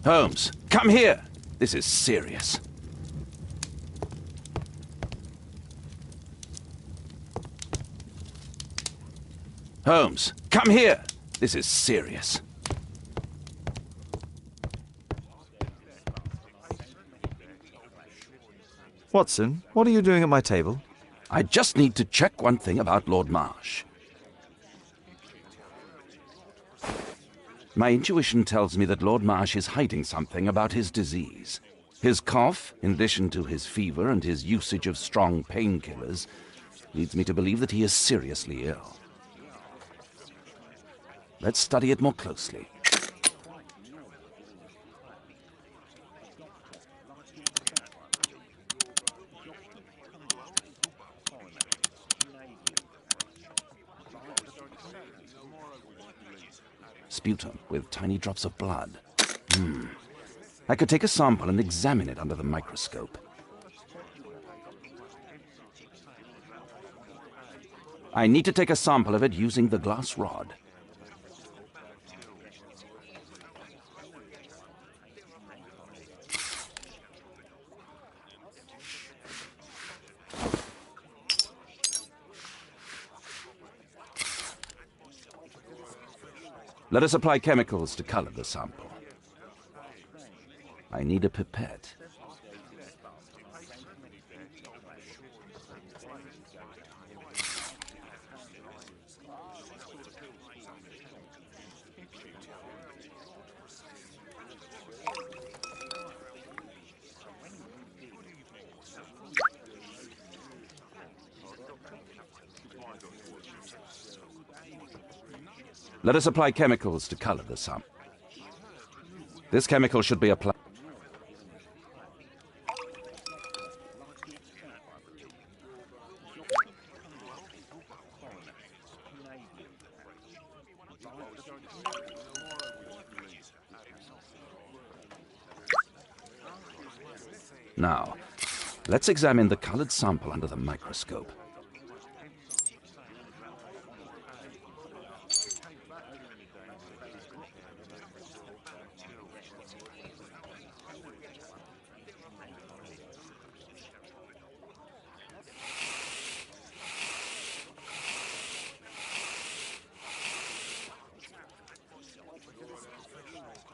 Holmes, come here! This is serious. Holmes, come here! This is serious. Watson, what are you doing at my table? I just need to check one thing about Lord Marsh. My intuition tells me that Lord Marsh is hiding something about his disease. His cough, in addition to his fever and his usage of strong painkillers, leads me to believe that he is seriously ill. Let's study it more closely. Sputum with tiny drops of blood. I could take a sample and examine it under the microscope. I need to take a sample of it using the glass rod. Let us apply chemicals to color the sample. I need a pipette. Let us apply chemicals to color the sample. This chemical should be applied. Now, let's examine the colored sample under the microscope.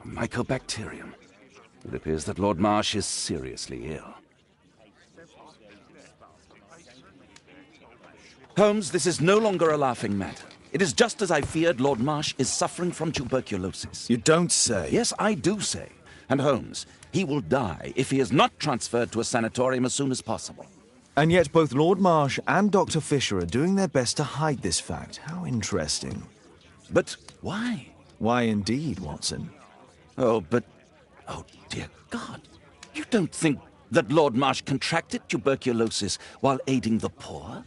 Mycobacterium. It appears that Lord Marsh is seriously ill. Holmes, this is no longer a laughing matter. It is just as I feared. Lord Marsh is suffering from tuberculosis. You don't say. Yes, I do say. And Holmes, he will die if he is not transferred to a sanatorium as soon as possible. And yet both Lord Marsh and Dr. Fisher are doing their best to hide this fact. How interesting. But why? Why indeed, Watson? Oh, dear God. You don't think that Lord Marsh contracted tuberculosis while aiding the poor?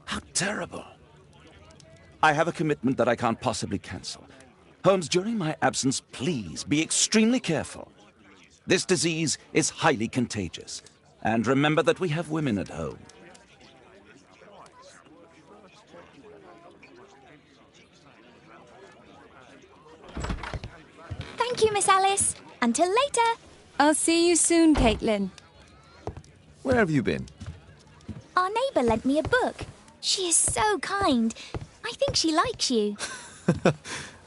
How terrible. I have a commitment that I can't possibly cancel. Holmes, during my absence, please be extremely careful. This disease is highly contagious. And remember that we have women at home. Thank you, Miss Alice. Until later. I'll see you soon, Caitlin. Where have you been? Our neighbour lent me a book. She is so kind. I think she likes you.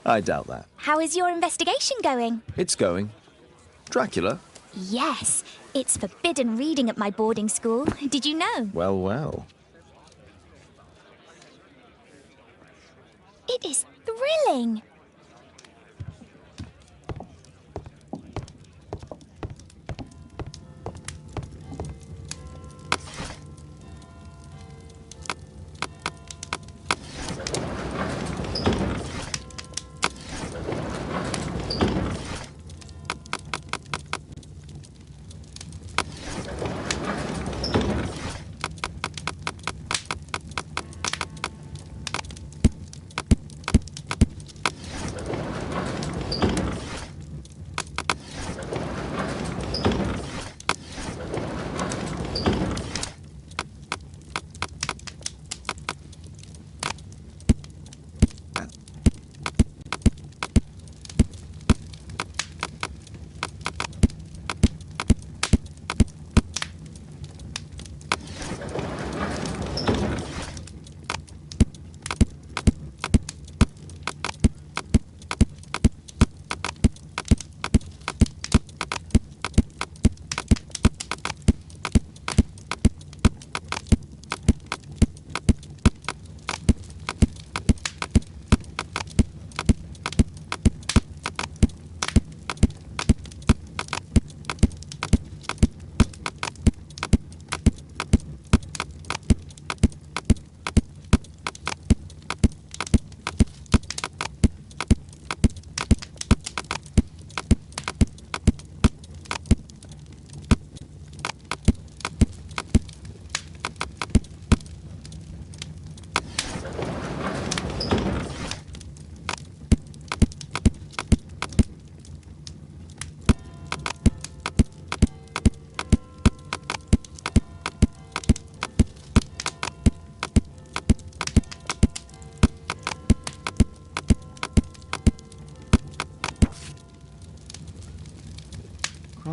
I doubt that. How is your investigation going? It's going. Dracula? Yes, it's forbidden reading at my boarding school. Did you know? Well, well. It is thrilling.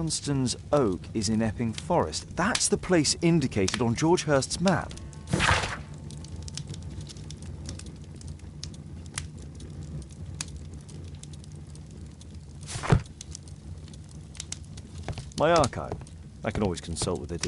Dunstan's Oak is in Epping Forest. That's the place indicated on George Hurst's map. My archive. I can always consult with it.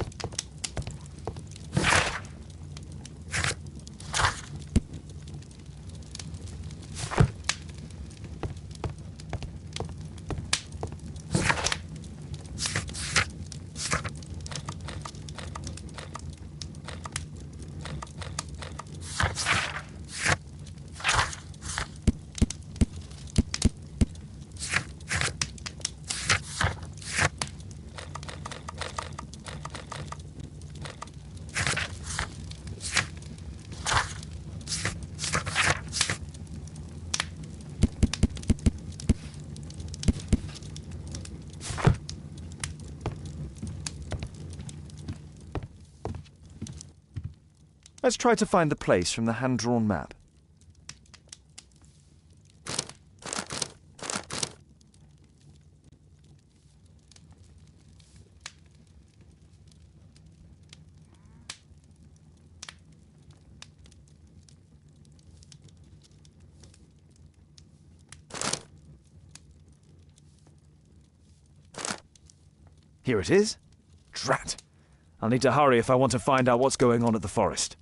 Let's try to find the place from the hand-drawn map. Here it is. Drat. I'll need to hurry if I want to find out what's going on at the forest.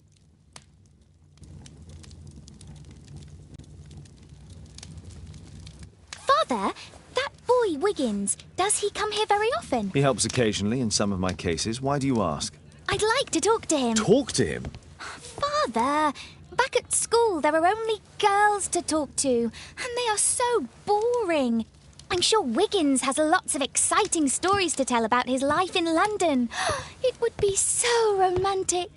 Father, that boy Wiggins, does he come here very often? He helps occasionally in some of my cases. Why do you ask? I'd like to talk to him. Talk to him? Father, back at school there are only girls to talk to, and they are so boring. I'm sure Wiggins has lots of exciting stories to tell about his life in London. It would be so romantic.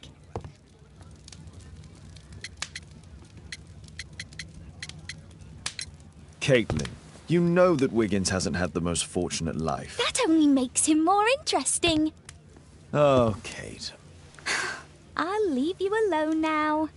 Caitlin, you know that Wiggins hasn't had the most fortunate life. That only makes him more interesting. Oh, Kate. I'll leave you alone now.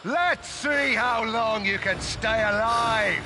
Let's see how long you can stay alive!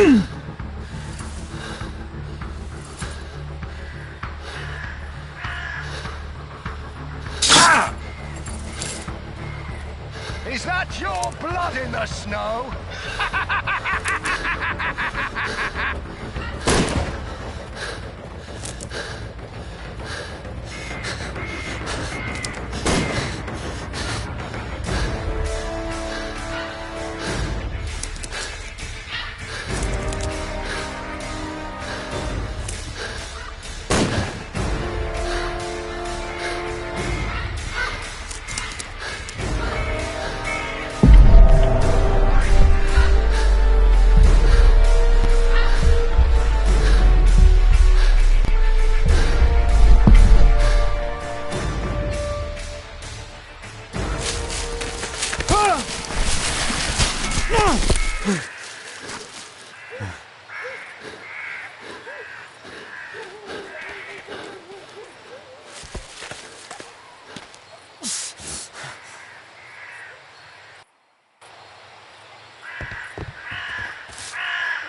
Is that your blood in the snow?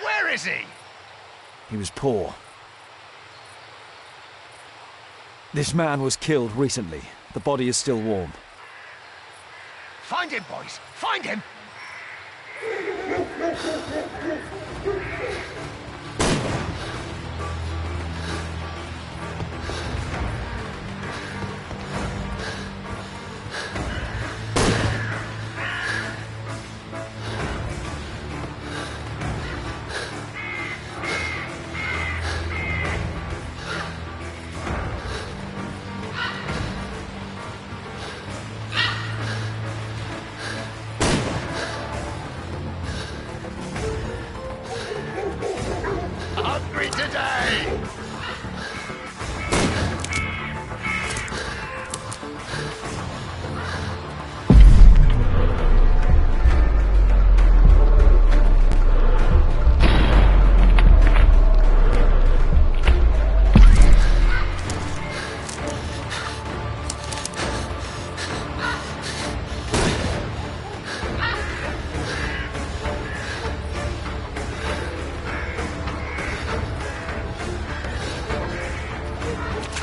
Where is he? He was poor. This man was killed recently. The body is still warm. Find him, boys! Find him! Hungry today!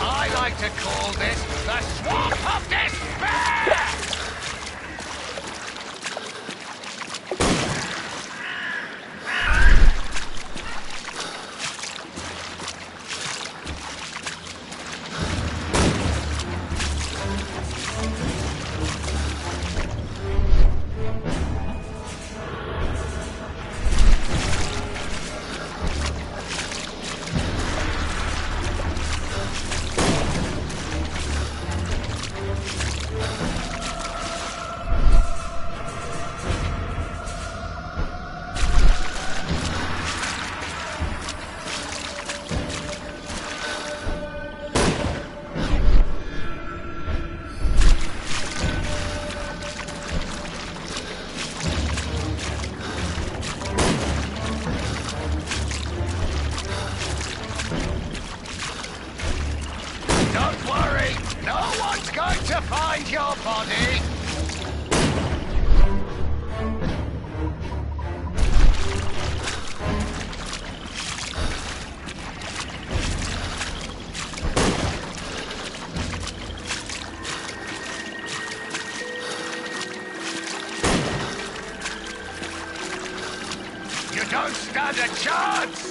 I like to call this the Swamp of Despair! Don't worry, no one's going to find your body. You don't stand a chance!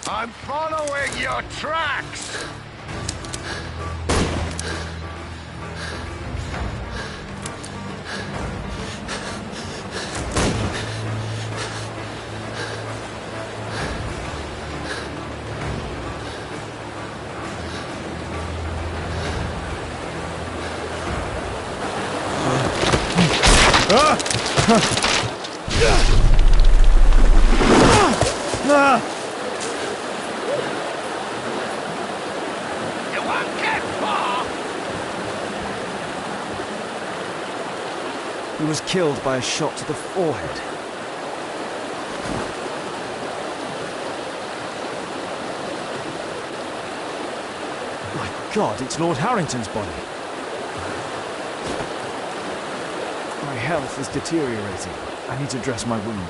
I'm following your tracks! He was killed by a shot to the forehead. My God, it's Lord Harrington's body. My health is deteriorating. I need to dress my wound.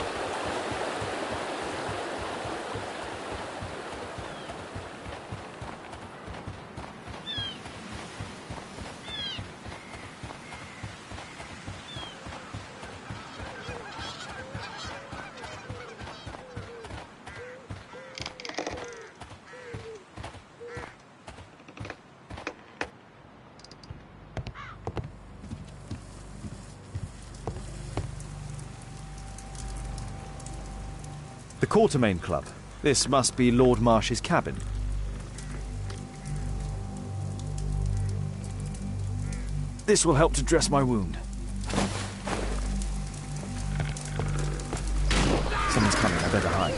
The Quartermain Club. This must be Lord Marsh's cabin. This will help to dress my wound. Someone's coming, I better hide.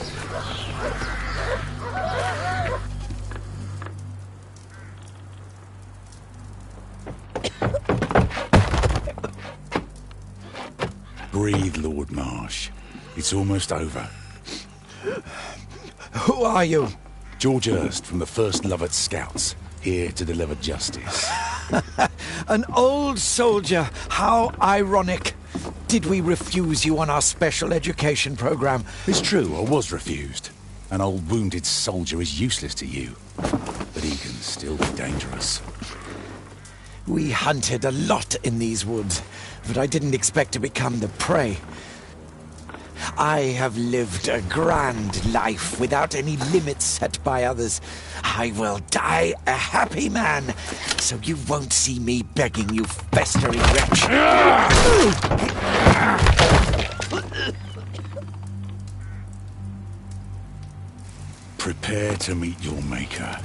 Breathe, Lord Marsh. It's almost over. Who are you? George Hurst from the 1st Lovat Scouts, here to deliver justice. An old soldier. How ironic. Did we refuse you on our special education program? It's true, I was refused. An old wounded soldier is useless to you, but he can still be dangerous. We hunted a lot in these woods, but I didn't expect to become the prey. I have lived a grand life without any limits set by others. I will die a happy man, so you won't see me begging, you festering wretch. Prepare to meet your maker.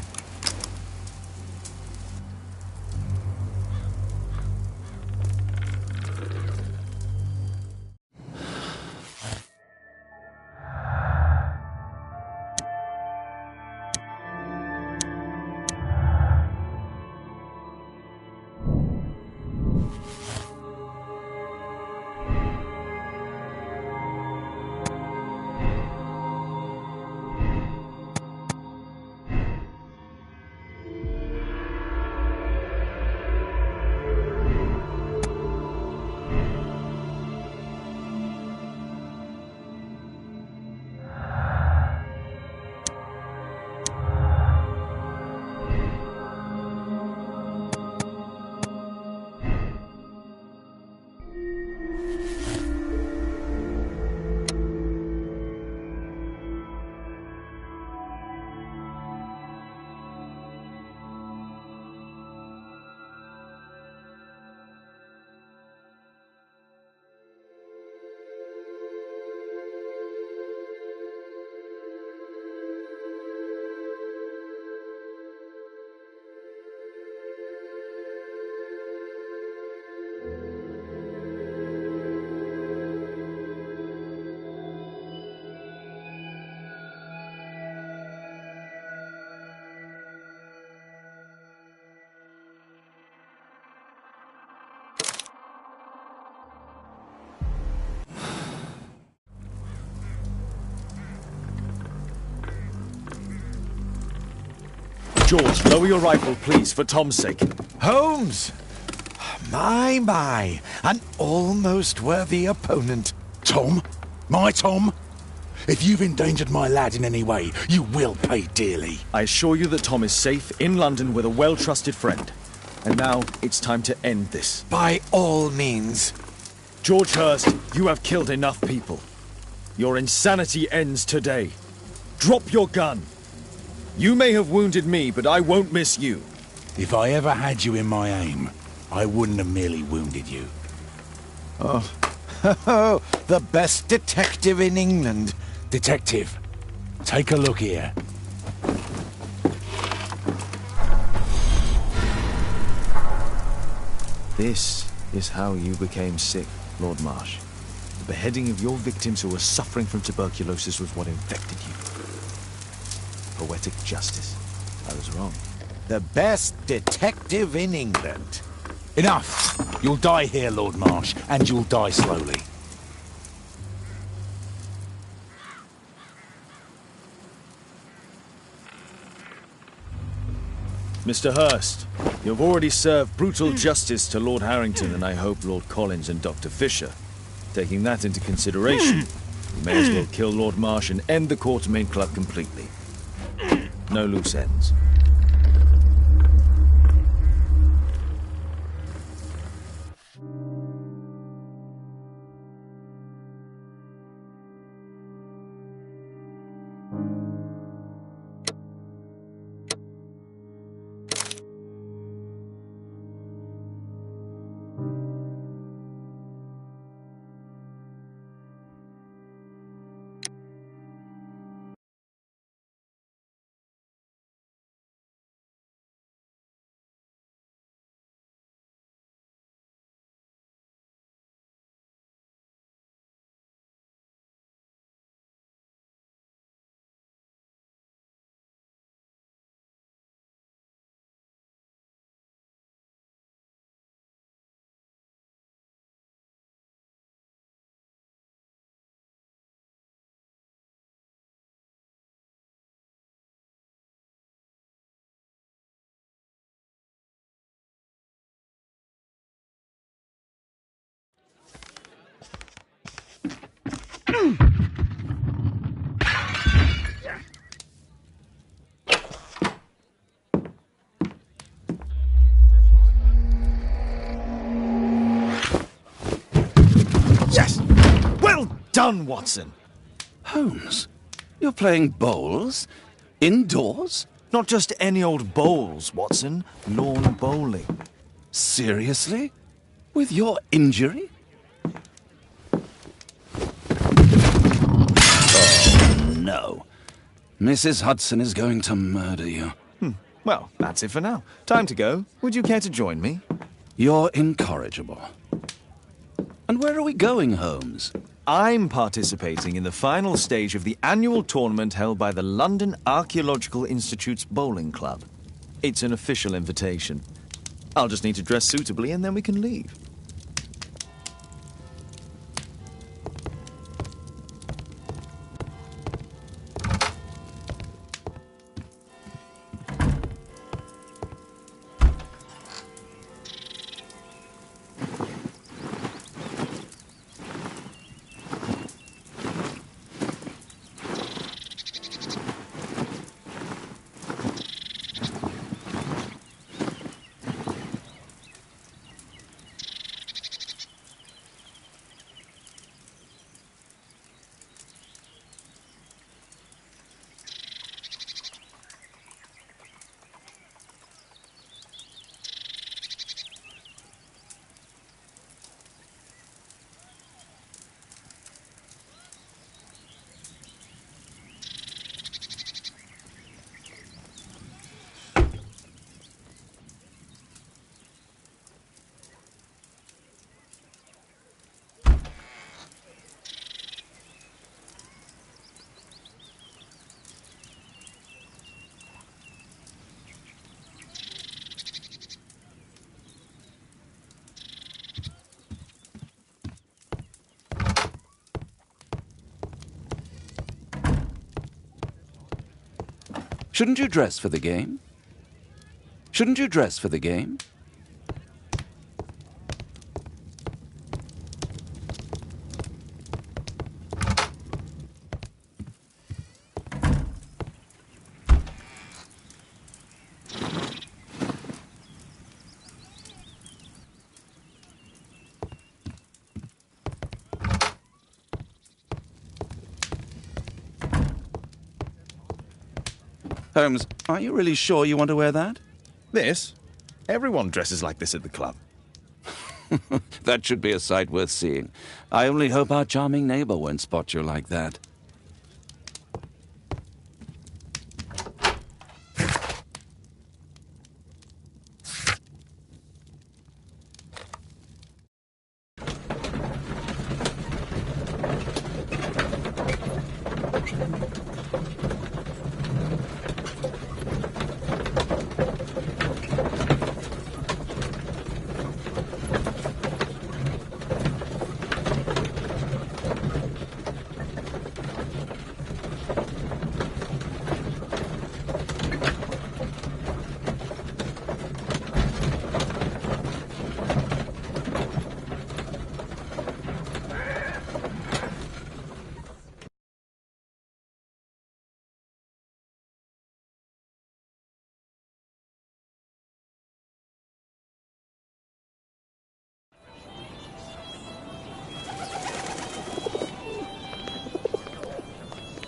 George, lower your rifle, please, for Tom's sake. Holmes! My, an almost worthy opponent. Tom? My Tom? If you've endangered my lad in any way, you will pay dearly. I assure you that Tom is safe in London with a well-trusted friend. And now it's time to end this. By all means. George Hurst, you have killed enough people. Your insanity ends today. Drop your gun. You may have wounded me, but I won't miss you. If I ever had you in my aim, I wouldn't have merely wounded you. Oh, the best detective in England. Detective, take a look here. This is how you became sick, Lord Marsh. The beheading of your victims who were suffering from tuberculosis was what infected you. Poetic justice. I was wrong. The best detective in England. Enough! You'll die here, Lord Marsh, and you'll die slowly. Mr. Hurst, you have already served brutal justice to Lord Harrington and I hope Lord Collins and Dr. Fisher. Taking that into consideration, you may as well kill Lord Marsh and end the Quartermain Club completely. No loose ends. Yes! Well done, Watson! Holmes, you're playing bowls? Indoors? Not just any old bowls, Watson. Lawn bowling. Seriously? With your injury? Oh, no. Mrs. Hudson is going to murder you. Well, that's it for now. Time to go. Would you care to join me? You're incorrigible. And where are we going, Holmes? I'm participating in the final stage of the annual tournament held by the London Archaeological Institute's Bowling Club. It's an official invitation. I'll just need to dress suitably and then we can leave. Shouldn't you dress for the game? Shouldn't you dress for the game? Holmes, are you really sure you want to wear that? This? Everyone dresses like this at the club. That should be a sight worth seeing. I only hope our charming neighbor won't spot you like that.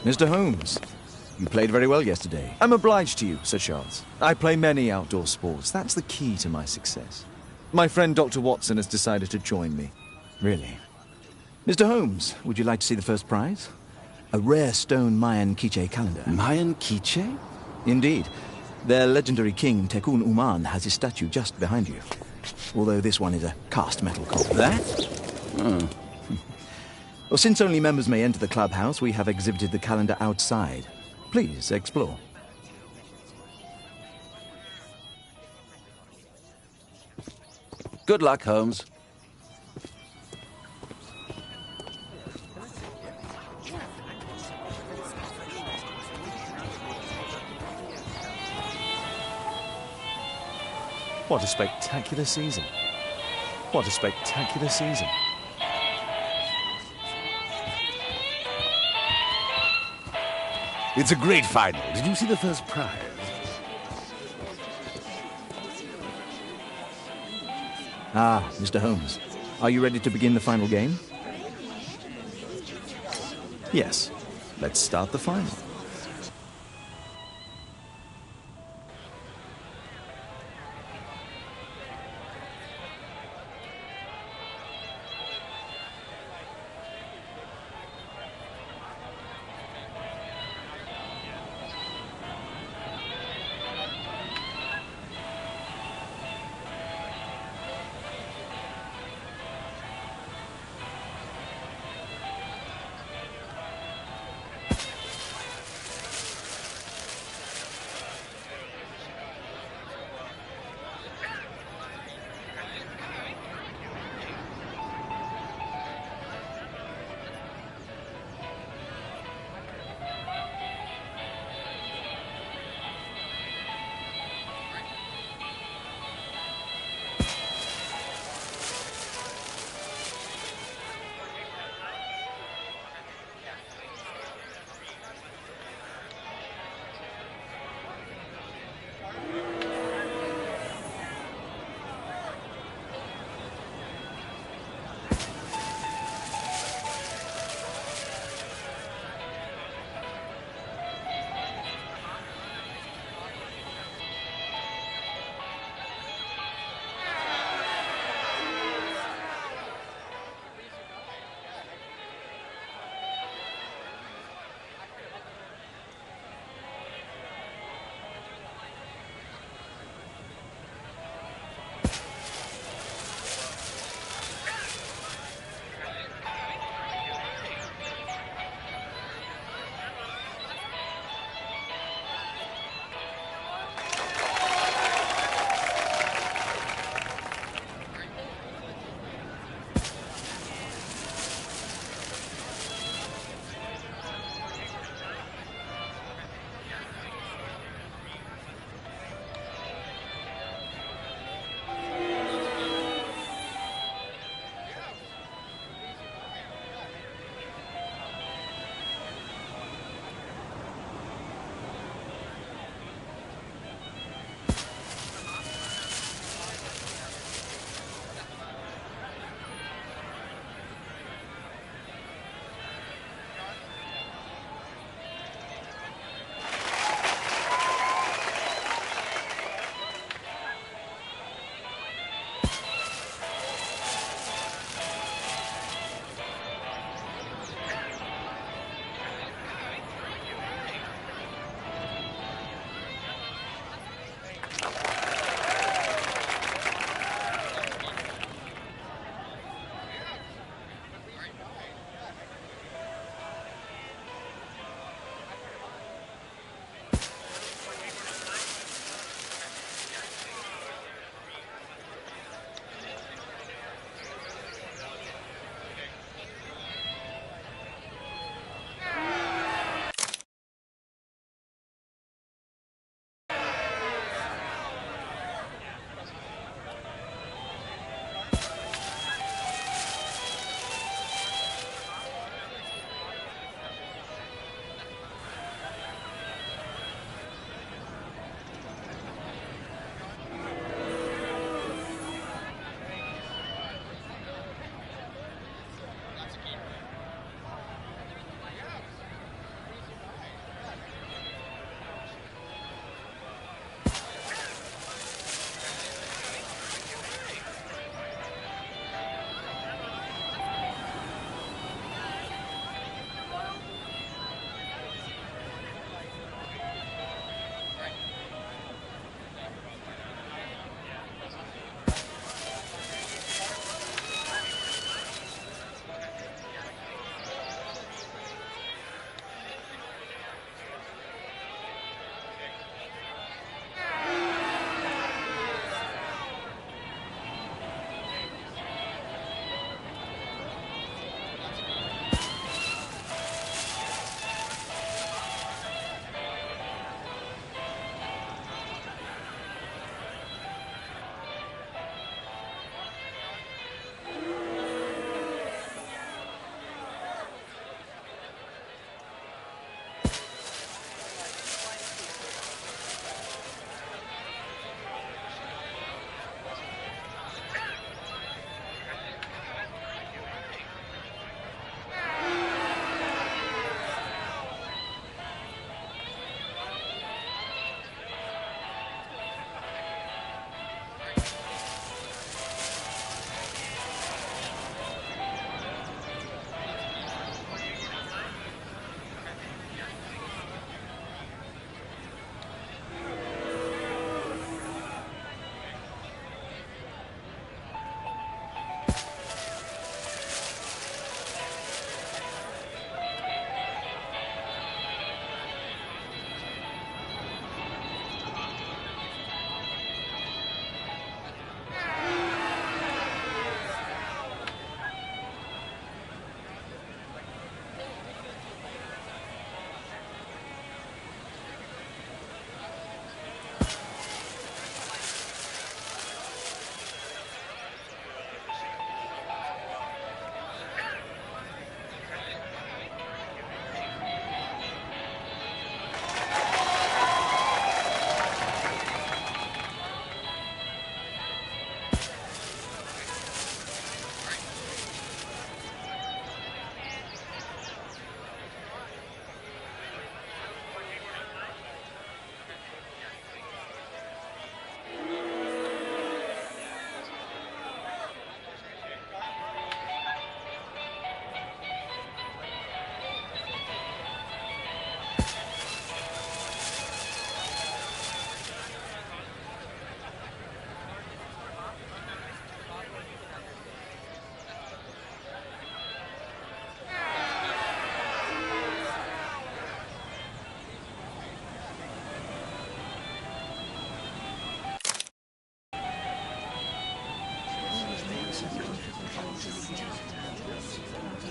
Mr. Holmes, you played very well yesterday. I'm obliged to you, Sir Charles. I play many outdoor sports. That's the key to my success. My friend Dr. Watson has decided to join me. Really? Mr. Holmes, would you like to see the first prize? A rare stone Mayan quiche calendar. Mayan quiche? Indeed. Their legendary king, Tekun Uman, has his statue just behind you. Although this one is a cast metal copy. That? Oh. Well, since only members may enter the clubhouse, we have exhibited the calendar outside. Please, explore. Good luck, Holmes. What a spectacular season. What a spectacular season. It's a great final. Did you see the first prize? Ah, Mr. Holmes. Are you ready to begin the final game? Yes, let's start the final.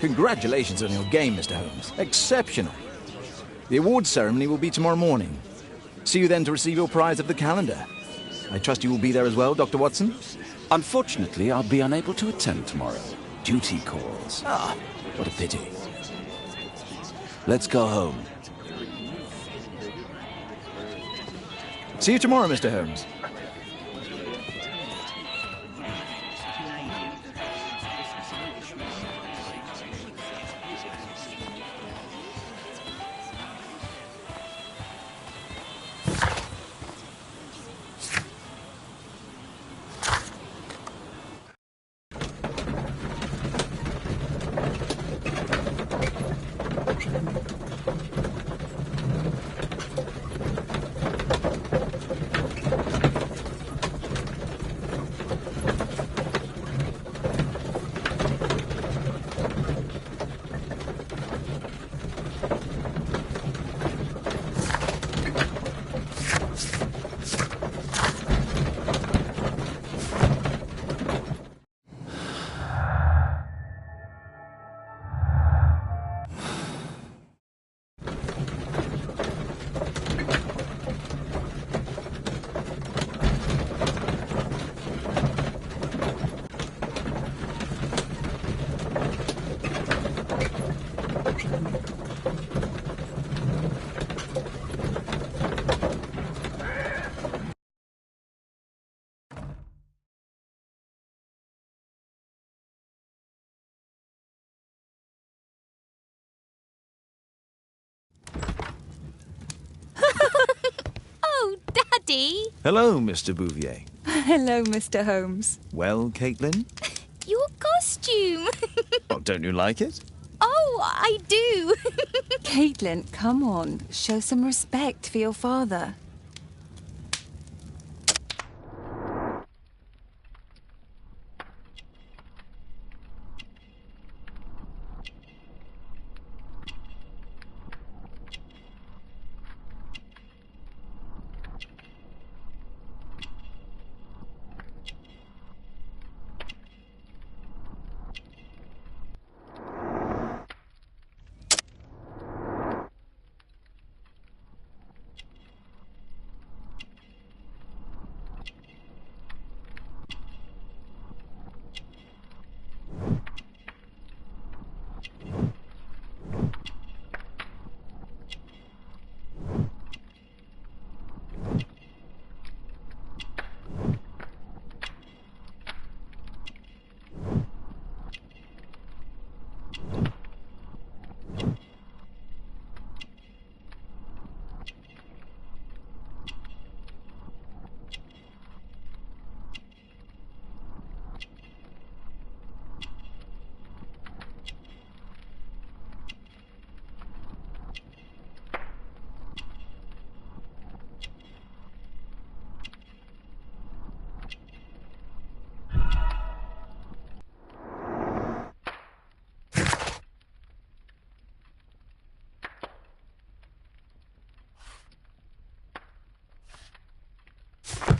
Congratulations on your game, Mr. Holmes. Exceptional. The awards ceremony will be tomorrow morning. See you then to receive your prize of the calendar. I trust you will be there as well, Dr. Watson? Unfortunately, I'll be unable to attend tomorrow. Duty calls. Ah, what a pity. Let's go home. See you tomorrow, Mr. Holmes. Oh, Daddy! Hello, Mr. Bouvier. Hello, Mr. Holmes. Well, Caitlin? Your costume! Oh, don't you like it? Oh, I do! Caitlin, come on. Show some respect for your father.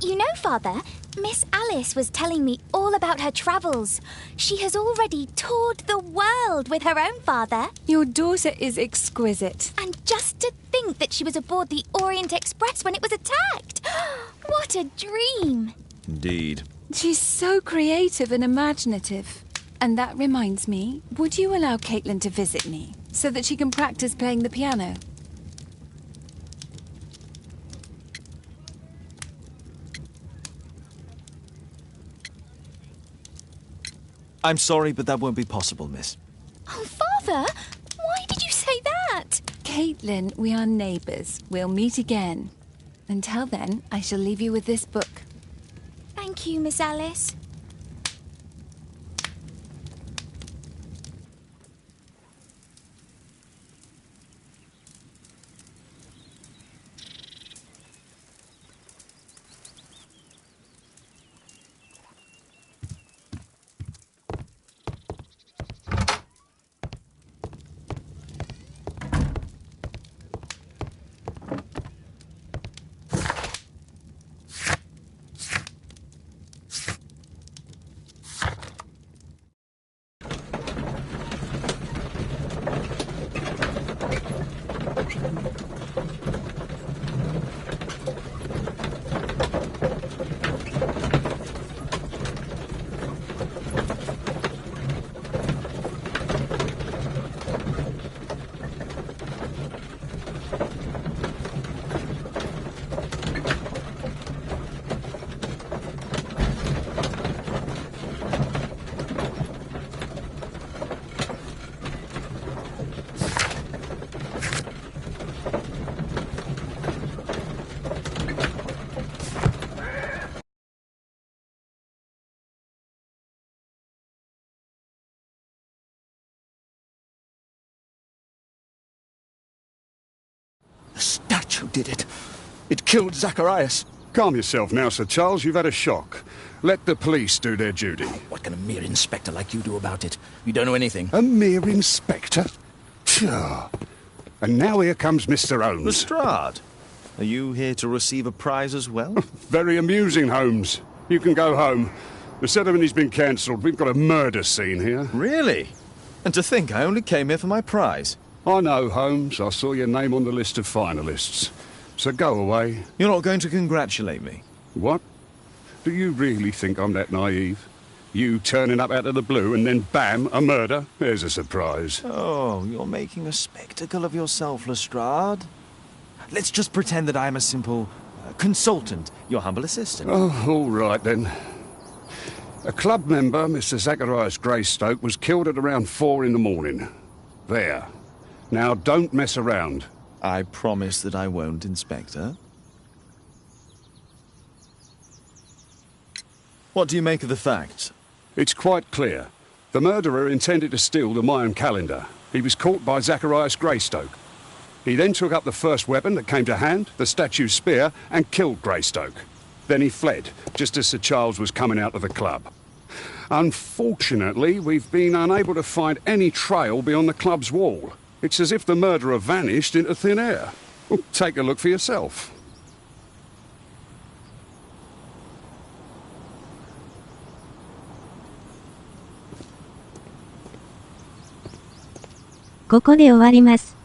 You know, Father, Miss Alice was telling me all about her travels. She has already toured the world with her own father. Your daughter is exquisite. And just to think that she was aboard the Orient Express when it was attacked. What a dream! Indeed. She's so creative and imaginative. And that reminds me, would you allow Caitlin to visit me so that she can practice playing the piano? I'm sorry, but that won't be possible, miss. Oh, Father, why did you say that? Caitlin, we are neighbours. We'll meet again. Until then, I shall leave you with this book. Thank you, Miss Alice. did it. It killed Zacharias. Calm yourself now, Sir Charles. You've had a shock. Let the police do their duty. What can a mere inspector like you do about it? You don't know anything. A mere inspector? Phew. And now here comes Mr. Holmes. Lestrade, are you here to receive a prize as well? Very amusing, Holmes. You can go home. The ceremony's been cancelled. We've got a murder scene here. Really? And to think I only came here for my prize. I know, Holmes. I saw your name on the list of finalists. So go away. You're not going to congratulate me? What? Do you really think I'm that naive? You turning up out of the blue and then bam, a murder? There's a surprise. Oh, you're making a spectacle of yourself, Lestrade. Let's just pretend that I'm a simple consultant, your humble assistant. Oh, all right then. A club member, Mr. Zacharias Greystoke, was killed at around 4 in the morning. There. Now, don't mess around. I promise that I won't, Inspector. What do you make of the facts? It's quite clear. The murderer intended to steal the Mayan calendar. He was caught by Zacharias Greystoke. He then took up the first weapon that came to hand, the statue's spear, and killed Greystoke. Then he fled, just as Sir Charles was coming out of the club. Unfortunately, we've been unable to find any trail beyond the club's wall. It's as if the murderer vanished into thin air. Well, take a look for yourself.ここで終わります。